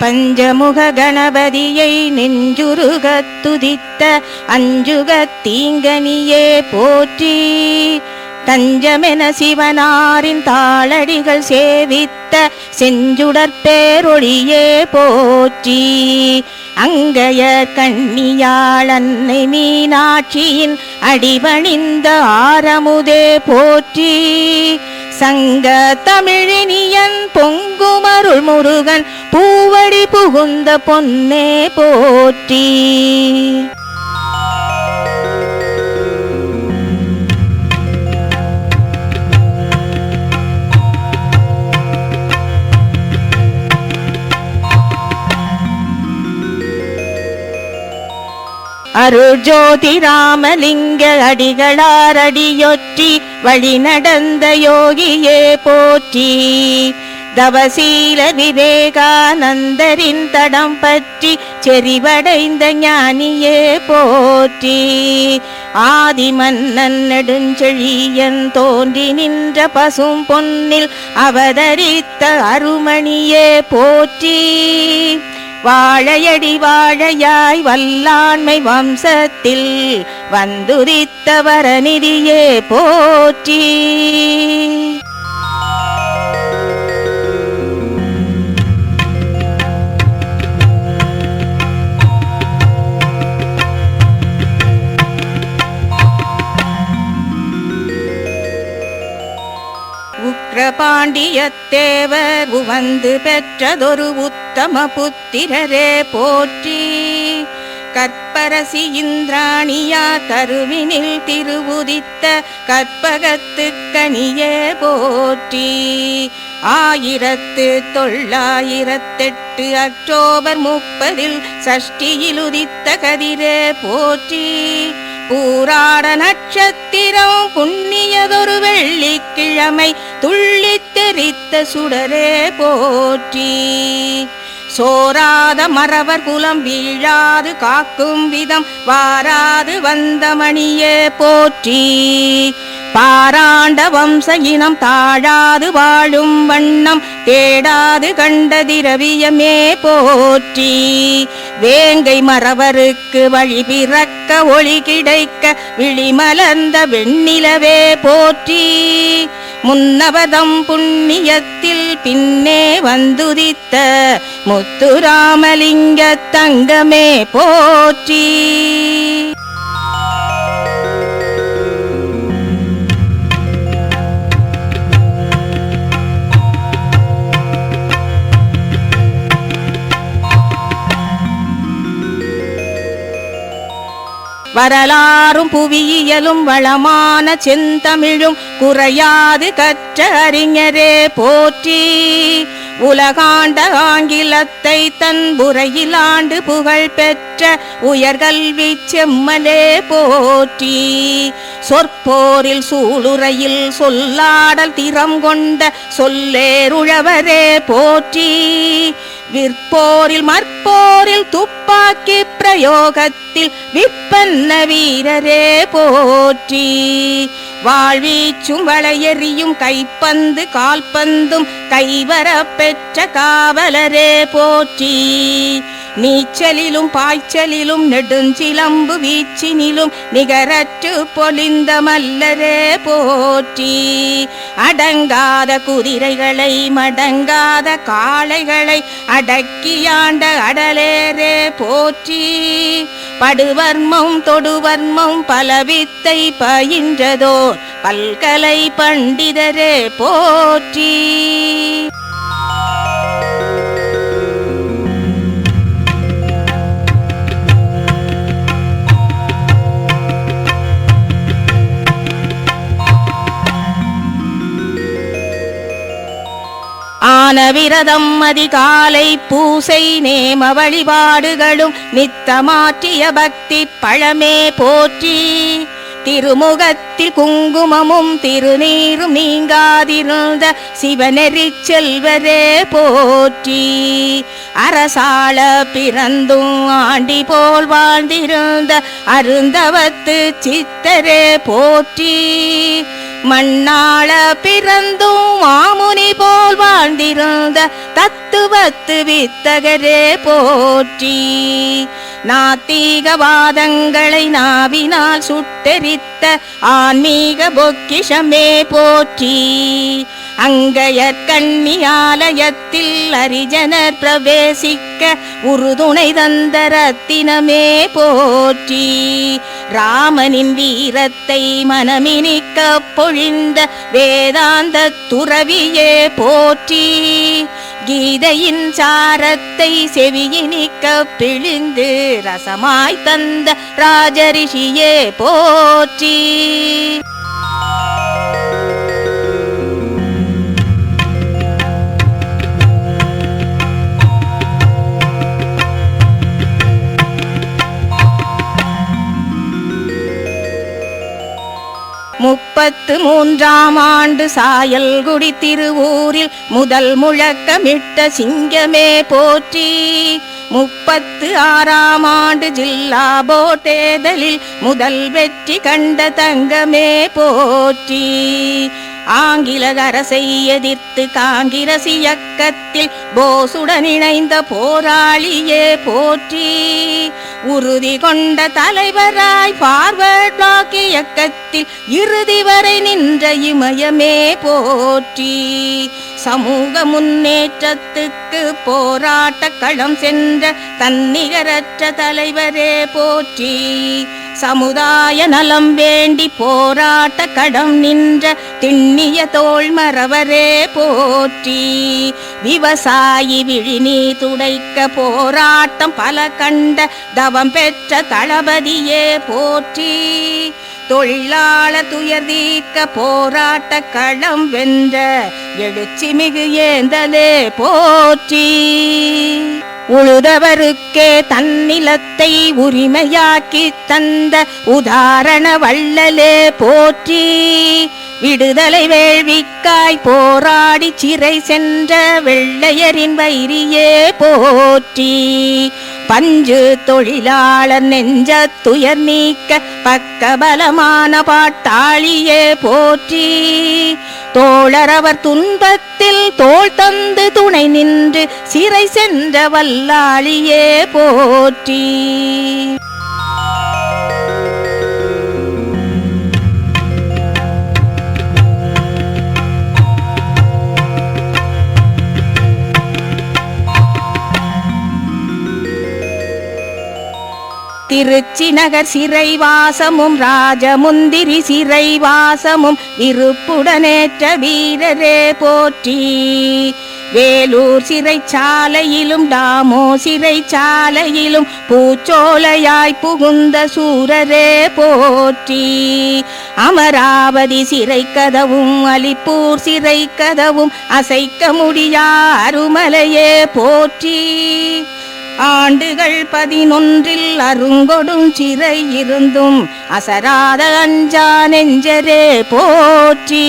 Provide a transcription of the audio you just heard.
பஞ்சமுக கணபதியை நெஞ்சுருகத் துதித்த அஞ்சுகத் தீங்கனியே போற்றி. தஞ்சமென சிவனாரின் தாளடிகள் சேவித்த செஞ்சுடற்பேரொழியே போற்றி. அங்கைய கண்ணியாள் அன்னை மீனாட்சியின் அடிபணிந்த ஆரமுதே போற்றி. சங்க தமிழினியன் பொங்குமருள் முருகன் பூவடி புகுந்த பொன்னே போற்றி. அருஜோதி ராமலிங்க அடிகளார் அடியொற்றி வழி நடந்த யோகியே போற்றி. தவசீல விவேகானந்தரின் தடம் பற்றி செறிவடைந்த ஞானியே போற்றி. ஆதிமன்னன் நெடுஞ்செழியன் தோன்றி நின்ற பசும் பொன்னில் அவதரித்த அருமணியே போற்றி. வாழையடி வாழையாய் வல்லாண்மை வம்சத்தில் வந்துதித்த வரநிதியே போற்றி. உக்ரபாண்டியத்தேவர் உவந்து பெற்றதொரு உத்தம புத்திரரே போற்றி. கற்பரசி இந்திராணியா கருவினில் திருவுதித்த கற்பகத்து கனியே போற்றி. 1908 அக்டோபர் 30 சஷ்டியில் உதித்த கதிரே போற்றி. பூராட நட்சத்திரம் புண்ணியதொரு வெள்ளிக்கிழமை துள்ளித் தெரித்த சுடரே போற்றி. சோராத மறவர் குலம் வீழாது காக்கும் விதம் வாராது வந்த மணியே போற்றி. பாராண்ட வம்ச இனம் தாழாது வாழும் வண்ணம் தேடாது கண்ட திரவியமே போற்றி. வேங்கை மறவருக்கு வழி பிறக்க ஒளி கிடைக்க விழிமலர்ந்த வெண்ணிலவே போற்றி. முன்னவதம் புண்ணியத்தில் பின்னே வந்துதித்த முத்துராமலிங்க தங்கமே போற்றி. வரலாறும் புவியியலும் வளமான செந்தமிழும் குறையாது கற்ற அறிஞரே போற்றி. உலகாண்ட ஆங்கிலத்தை தன் புறையில் ஆண்டு புகழ் பெற்ற உயர்கல்வி செம்மலே போற்றி. சொற்போரில் சூளுரையில் சொல்லாடல் திறம் கொண்ட சொல்லேருழவரே போற்றி. விற்போரில் மற்போரில் துப்பாக்கி பிரயோகத்தில் விற்பன்ன வீரரே போற்றி. வாழ்வீச்சும் வளையெறியும் கைப்பந்து கால்பந்தும் கைவர பெற்ற காவலரே போற்றி. நீச்சலிலும் பாய்ச்சலிலும் நெடுஞ்சிலம்பு வீச்சினிலும் நிகரற்று பொலிந்த மல்லரே போற்றி. அடங்காத குதிரைகளை மடங்காத காளைகளை அடக்கியாண்ட அடலேரே போற்றி. படுவர்மம் தொடுவர்மம் பலவித்தை பயின்றதோர் பல்கலை பண்டிதரே போற்றி. ஆனவிரதம் அதிகாலை பூசை நேம வழிபாடுகளும் நித்தமாற்றிய பக்தி பழமே போற்றி. திருமுகத்தில் குங்குமமும் திருநீரும் நீங்காதிருந்த சிவநெறி செல்வரே போற்றி. அரசாள பிறந்தும் ஆண்டி போல் வாழ்ந்திருந்த அருந்தவத்து சித்தரே போற்றி. மண்ணாள பிறந்தும் மாமுனி போல் வாழ்ந்திருந்த தத்துவத்து வித்தகரே போற்றி. நாத்திகவாதங்களை நாவினால் சுட்டெரித்த ஆன்மீக பொக்கிஷமே போற்றி. அங்கயற்கண்ணி ஆலயத்தில் அரிஜனர் பிரவேசிக்க உறுதுணை தந்த ரத்தினமே போற்றி. ராமனின் வீரத்தை மனமினிக்க பொழிந்த வேதாந்த துறவியே போற்றி. கீதையின் சாரத்தை செவியினிக்க பிழிந்து ரசமாய் தந்த ராஜரிஷியே போற்றி. முப்பத்து மூன்றாம் ஆண்டு சாயல்குடி திருவூரில் முதல் முழக்கமிட்ட சிங்கமே போற்றி. 36ஆம் ஆண்டு ஜில்லா போர்டு தேர்தலில் முதல் வெற்றி கண்ட தங்கமே போற்றி. ஆங்கில அரசை எதிர்த்து காங்கிரஸ் இயக்கத்தில் போசுடன் இணைந்த போராளியே போற்றி. உறுதி கொண்ட தலைவராய் பார்வர்ட் பிளாக் இயக்கத்தில் இறுதி வரை நின்ற இமயமே போற்றி. சமூக முன்னேற்றத்துக்கு போராட்ட களம் சென்ற தன்னிகரற்ற தலைவரே போற்றி. சமுதாய நலம் வேண்டி போராட்ட கடம் நின்ற திண்ணிய தோள்மரவரே போற்றி. விவசாயி விழிநீ துடைக்க போராட்டம் பல கண்ட தவம் பெற்ற தளபதியே போற்றி. தொழிலாளர் துயர் தீர்க்க போராட்ட களம் வென்ற எழுச்சி மிகு ஏந்தலே போற்றி. உழுதவருக்கே தன்னிலத்தை உரிமையாக்கி தந்த உதாரண வள்ளலே போற்றி. விடுதலை வேள்விக்காய் போராடி சிறை சென்ற வெள்ளையரின் வைரியே போற்றி. பஞ்சு தொழிலாளர் நெஞ்ச துயர் நீக்க பக்கபலமான பாட்டாளியே போற்றி. தோழரவர் துன்பத்தில் தோள் தந்து துணை நின்று சிறை சென்ற வல்லாளியே போற்றி. திருச்சி நகர் சிறைவாசமும் ராஜமுந்திரி சிறைவாசமும் விருப்புடனேற்ற வீரரே போற்றி. வேலூர் சிறைச்சாலையிலும் டாமோ சிறைச்சாலையிலும் பூச்சோலையாய் புகுந்த சூரரே போற்றி. அமராவதி சிறை கதவும் அலிப்பூர் சிறை கதவும் அசைக்க முடியா அருமலையே போற்றி. ஆண்டுகள் 11 அருங்கொடும் சிறை இருந்தும் அசராத அஞ்சா நெஞ்சரே போற்றி.